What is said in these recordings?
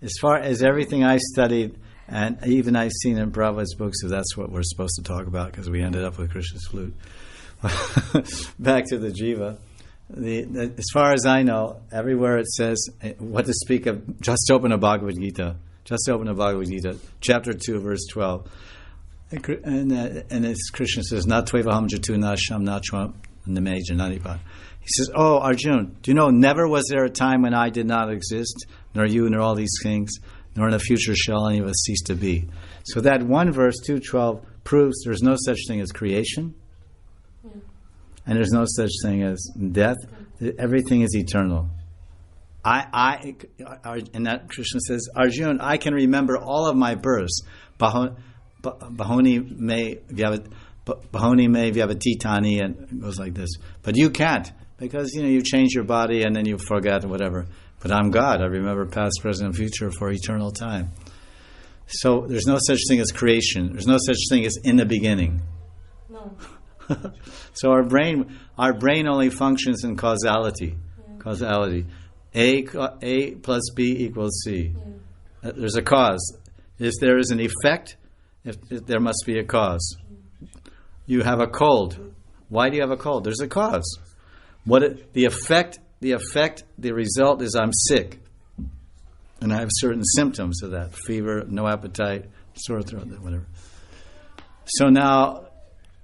as far as everything I studied, and even I've seen in Prabhupada's books, if that's what we're supposed to talk about, because we ended up with Krishna's flute. Back to the jiva. As far as I know, everywhere it says what to speak of, just open a Bhagavad Gita. Just open a Bhagavad Gita, chapter 2, verse 12. And it's Krishna says, "Na tvevaham jatu na sham na chvam name jananipa." He says, "Oh, Arjun, do you know, never was there a time when I did not exist, nor you, nor all these things, nor in the future shall any of us cease to be." So that one verse, 2:12, proves there's no such thing as creation, and there's no such thing as death. Everything is eternal. And that Krishna says, "Arjun, I can remember all of my births. Bahoni me vyavatitani," and it goes like this. But you can't, because you change your body and then you forget whatever. But I'm God. I remember past, present, and future for eternal time. So there's no such thing as creation. There's no such thing as in the beginning. No. So our brain only functions in causality. Yeah. Causality. A plus B equals C. Yeah. There's a cause. If there is an effect, if there must be a cause. You have a cold. Why do you have a cold? There's a cause. The result is I'm sick. And I have certain symptoms of that. Fever, no appetite, sore throat, whatever. So now,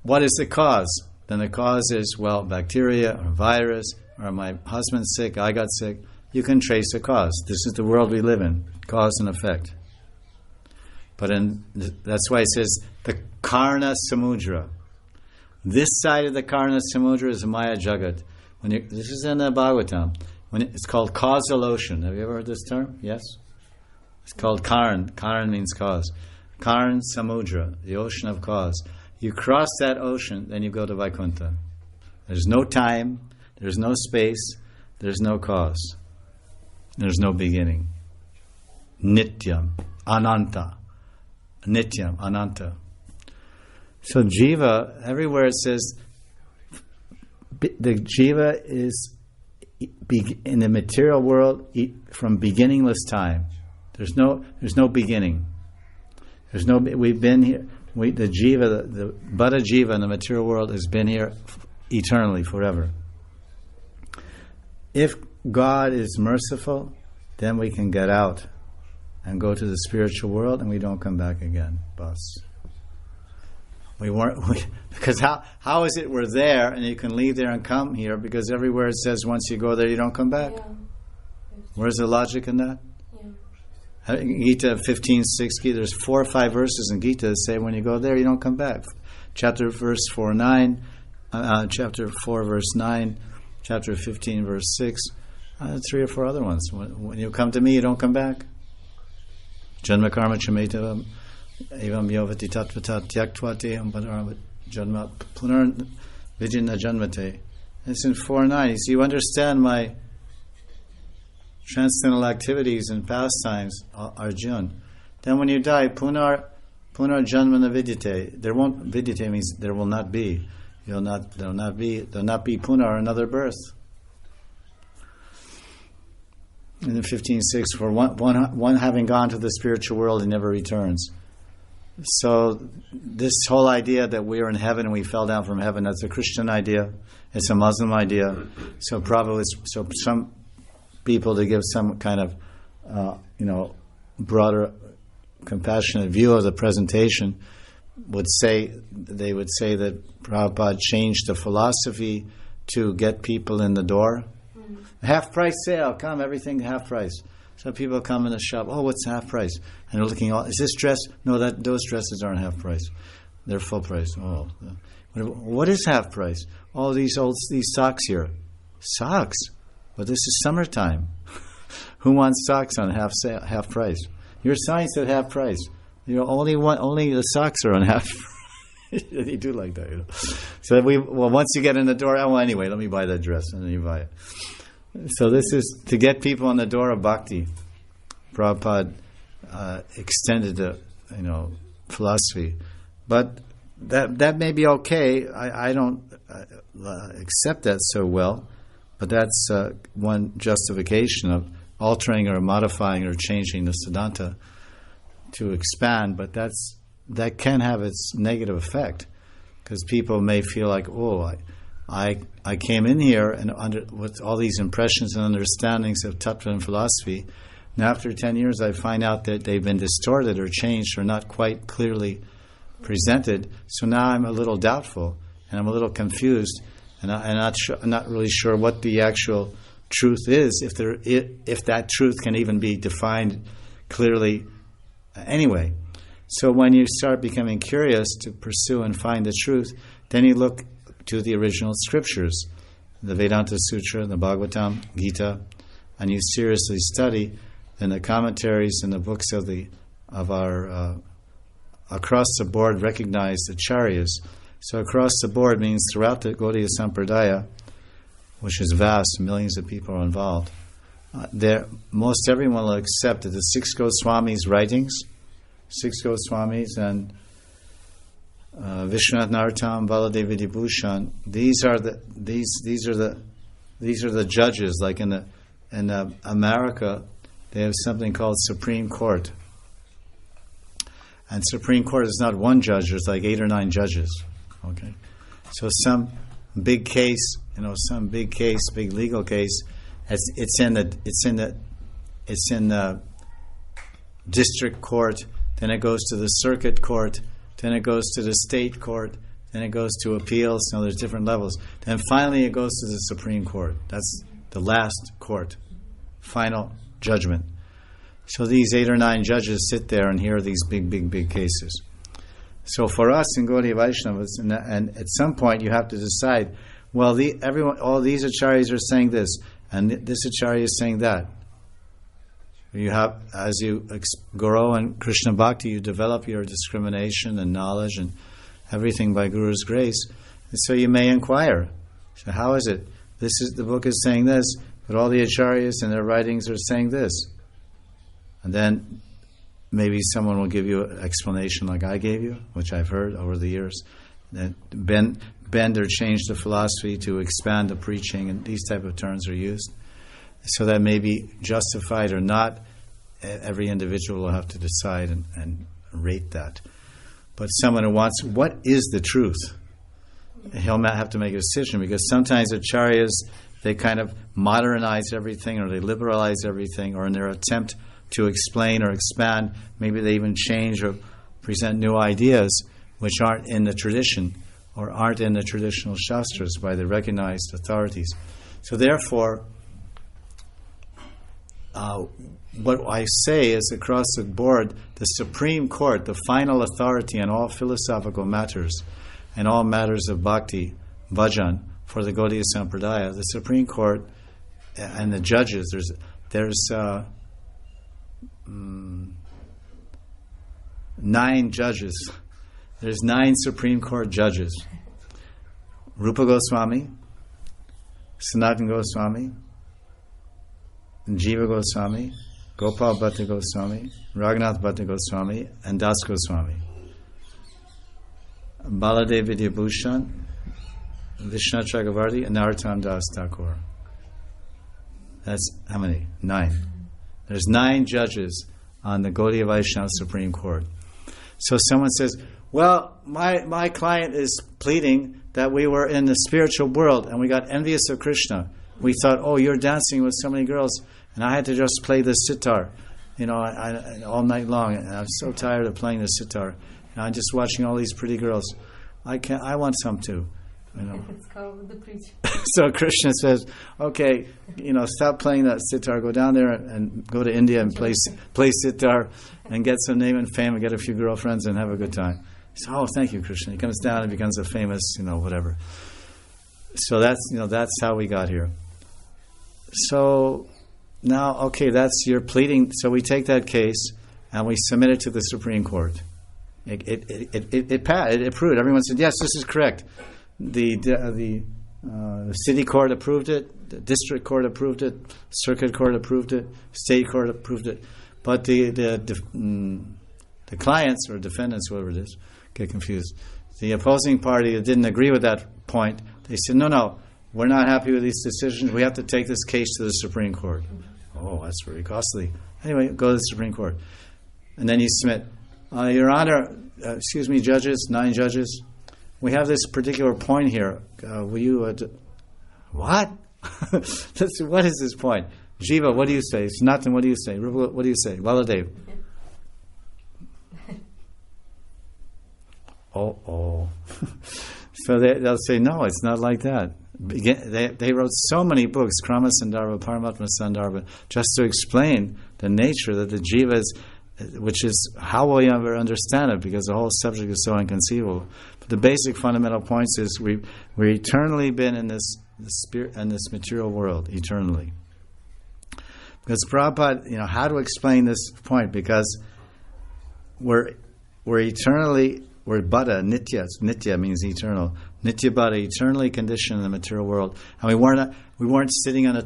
what is the cause? Then the cause is, bacteria or virus, or my husband's sick, I got sick. You can trace the cause. This is the world we live in, cause and effect. But that's why it says the Karna Samudra. This side of the Karna Samudra is Maya Jagat. This is in the Bhagavatam. It's called causal ocean. Have you ever heard this term? Yes? It's called Karn. Karn means cause. Karn Samudra, the ocean of cause. You cross that ocean, then you go to Vaikuntha. There's no time, there's no space, there's no cause. There's no beginning. Nityam, Ananta. Nityam, Ananta. So jiva, everywhere it says, the jiva is in the material world from beginningless time. There's no beginning. We've been here. The jiva, the Buddha jiva in the material world has been here eternally, forever. If God is merciful, then we can get out and go to the spiritual world, and we don't come back again. Bus. Because how is it we're there and you can leave there and come here? Because everywhere it says once you go there, you don't come back. Yeah. Where's the logic in that? Gita 15:6, there's 4 or 5 verses in Gita that say when you go there, you don't come back. Chapter 4 verse 9, chapter 15 verse 6, 3 or 4 other ones. When you come to me, you don't come back. Janma karma chametavam evam yovati tatvata tyaktva teham padarama janma punar vijina janmate. It's in 4:9. So you understand my transcendental activities and pastimes, Arjun. Then when you die, punar janmana vidyate. There won't, vidyate means there will not be. There'll not be punar, another birth. And in 15:6, for one having gone to the spiritual world, he never returns. So this whole idea that we are in heaven and we fell down from heaven, that's a Christian idea. It's a Muslim idea. So probably, some people, to give some kind of broader, compassionate view of the presentation, would say that Prabhupada changed the philosophy to get people in the door. Half price sale, come, everything half price. So people come in the shop, what's half price? And they're looking, is this dress? No, those dresses aren't half price. They're full price. What is half price? These socks here. Socks? But this is summertime. Who wants socks on half price? Your sign said half price. Only the socks are on half price. They do like that. So once you get in the door, anyway, let me buy that dress, and then you buy it. So this is to get people in the door of bhakti. Prabhupada extended the philosophy, but that may be okay. I don't accept that so well. But that's one justification altering or modifying or changing the Siddhanta to expand, but that can have its negative effect, because people may feel like, oh, I came in here and with all these impressions and understandings of tattva and philosophy, and after 10 years I find out that they've been distorted or changed or not quite clearly presented, so now I'm a little doubtful and I'm a little confused, and I'm not really sure what the actual truth is, if that truth can even be defined clearly anyway. So when you start becoming curious to pursue and find the truth, then you look to the original scriptures, the Vedanta Sutra, the Bhagavatam, Gita, and you seriously study in the commentaries and the books of our across the board recognized acharyas. So across the board means throughout the Gaudiya Sampradaya, which is vast, millions of people are involved. Most everyone will accept that the six Goswamis' writings, six Goswamis and Vishwanath Narottam, Baladev Vidibhushan, these are the judges. Like in America, they have something called Supreme Court, and Supreme Court is not one judge. There's like 8 or 9 judges. Okay, so some big case, big legal case, it's in the district court. Then it goes to the circuit court. Then it goes to the state court. Then it goes to appeals. There's different levels. Then finally it goes to the Supreme Court. That's the last court, final judgment. So these 8 or 9 judges sit there and hear these big cases. So for us in Gaudiya Vaishnavas, and at some point you have to decide, well, all these acharyas are saying this, and this acharya is saying that. You have, as you grow in Krishna Bhakti, you develop your discrimination and knowledge and everything by Guru's grace. And so you may inquire. So how is it? The book is saying this, but all the acharyas and their writings are saying this. And then maybe someone will give you an explanation like I gave you, which I've heard over the years, that bend or change the philosophy to expand the preaching, and these type of terms are used. So that may be justified or not. Every individual will have to decide and rate that. But someone who wants, what is the truth? He'll have to make a decision, because sometimes acharyas, they kind of modernize everything, or they liberalize everything, or in their attempt to explain or expand, maybe they even change or present new ideas which aren't in the tradition or aren't in the traditional shastras by the recognized authorities. So therefore, what I say is, across the board, the Supreme Court, the final authority on all philosophical matters and all matters of bhakti, bhajan, for the Gaudiya Sampradaya, the Supreme Court and the judges, there's 9 judges. There's 9 Supreme Court judges. Rupa Goswami, Sanatana Goswami, Jiva Goswami, Gopal Bhatta Goswami, Raghunath Bhatta Goswami, and Das Goswami. Baladev Vidibhushan, Vishnu Chakravarti, and Narottam Das Thakur. That's how many? 9. There's 9 judges on the Gaudiya Vaishnava Supreme Court. So someone says, well, my client is pleading that we were in the spiritual world and we got envious of Krishna. We thought, oh, you're dancing with so many girls, and I had to just play the sitar, all night long. And I'm so tired of playing the sitar. And I'm just watching all these pretty girls. I want some too. It's called the preach. So Krishna says, okay, stop playing that sitar. Go down there and go to India and play sitar and get some name and fame and get a few girlfriends and have a good time. He says, oh, thank you, Krishna. He comes down and becomes a famous, whatever. So that's how we got here. So now, okay, that's your pleading. So we take that case and we submit it to the Supreme Court. It approved. Everyone said, yes, this is correct. The city court approved it, the district court approved it, circuit court approved it, state court approved it. But the clients or defendants, whoever it is, get confused. The opposing party that didn't agree with that point, they said, no, we're not happy with these decisions. We have to take this case to the Supreme Court. Oh, that's very costly. Anyway, go to the Supreme Court. And then you submit, Your Honor, excuse me, judges, 9 judges, we have this particular point here. Will you... what? What is this point? Jiva, what do you say? Sanatan, what do you say? Rupa, what do you say? Baladev. Oh. So they'll say, no, it's not like that. They wrote so many books, Krama Sandarbha, Paramatma Sandarbha, just to explain the nature that the jiva is, which is how will you ever understand it, because the whole subject is so inconceivable. But the basic fundamental points is we're eternally been in this spirit and this material world, eternally. Because Prabhupada, how to explain this point? Because we're eternally, we're Bada, Nitya means eternal. Nitya Bada, eternally conditioned in the material world, and we weren't sitting on a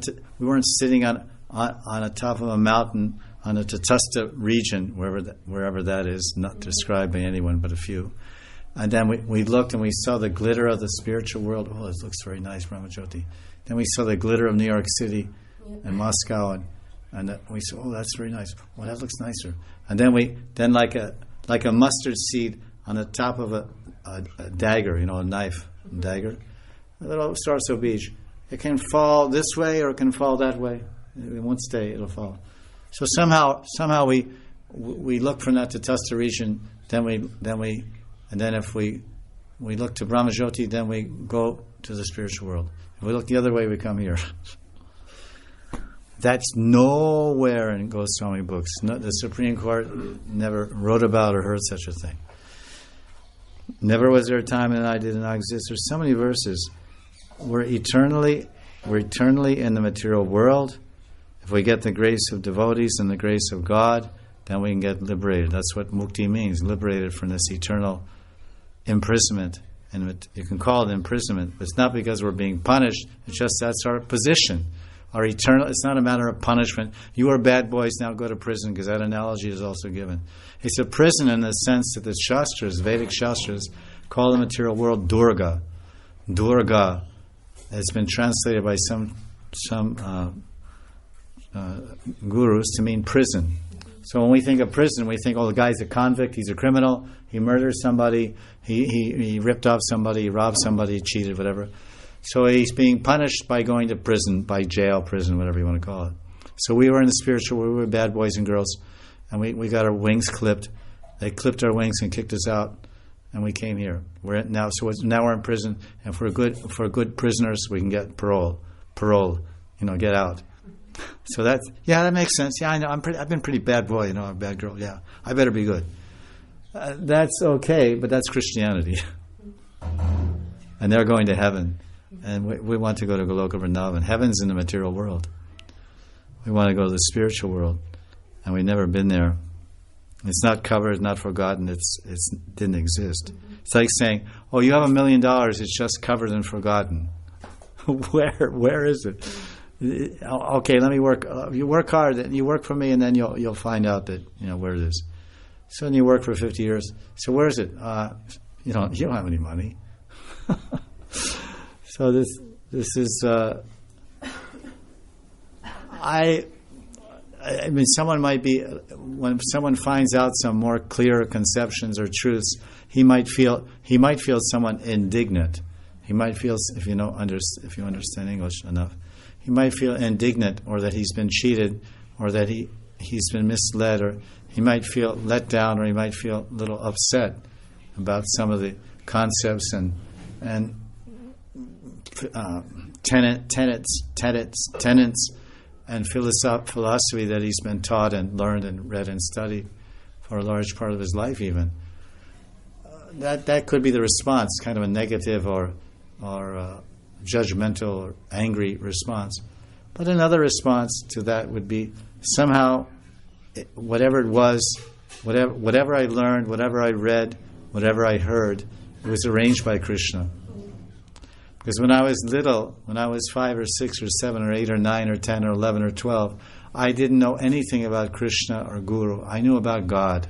top of a mountain on a Tatastha region, wherever that is, not described by anyone but a few. And then we looked and we saw the glitter of the spiritual world. Oh, this looks very nice, Brahmajyoti. Then we saw the glitter of New York City and Moscow, and we said, oh, that's very nice. Oh, that looks nicer. And then like a mustard seed on the top of a dagger, a knife, dagger, a little Sarso beach. It can fall this way or it can fall that way. It won't stay, it'll fall. So somehow we look from that Tatastha region, and then if we look to Brahmajyoti, then we go to the spiritual world. If we look the other way, we come here. That's nowhere in Goswami books. The Supreme Court never wrote about or heard such a thing. Never was there a time that I did not exist. There's so many verses. We're eternally in the material world. If we get the grace of devotees and the grace of God, then we can get liberated. That's what mukti means, liberated from this eternal imprisonment. And you can call it imprisonment, but it's not because we're being punished. It's just that's our position. Our eternal. It's not a matter of punishment. You are bad boys, now go to prison, because that analogy is also given. It's a prison in the sense that the Shastras, Vedic Shastras, call the material world Durga. Durga has been translated by some gurus to mean prison. So when we think of prison, we think, the guy's a convict, he's a criminal, he murdered somebody, he ripped off somebody, he robbed somebody, he cheated, whatever. So he's being punished by going to prison, by jail, prison, whatever you want to call it. So we were in the spiritual, we were bad boys and girls, and we got our wings clipped. They clipped our wings and kicked us out, and we came here. Now we're in prison, and for good prisoners, we can get parole, get out. So that makes sense. Yeah, I know. I've been pretty bad boy, a bad girl. Yeah, I better be good. That's okay, but that's Christianity, and they're going to heaven, and we want to go to Goloka Vrindavan. Heaven's in the material world. We want to go to the spiritual world, and we've never been there. It's not covered, not forgotten. It didn't exist. It's like saying, "Oh, you have $1 million. It's just covered and forgotten." Where is it? Okay, let me work. You work hard. You work for me, and then you'll find out that where it is. So then you work for 50 years. So where is it? You don't have any money. So this is. I mean, someone might be, when someone finds out some more clear conceptions or truths, he might feel somewhat indignant. He might feel, if you understand English enough, he might feel indignant, or that he's been cheated, or that he's been misled, or he might feel let down, or he might feel a little upset about some of the concepts and tenets and philosophy that he's been taught and learned and read and studied for a large part of his life. Even that could be the response, kind of a negative or judgmental or angry response. But another response to that would be somehow, whatever it was, whatever I learned, whatever I read, whatever I heard, it was arranged by Krishna. Because when I was little, when I was 5 or 6 or 7 or 8 or 9 or 10 or 11 or 12, I didn't know anything about Krishna or Guru. I knew about God.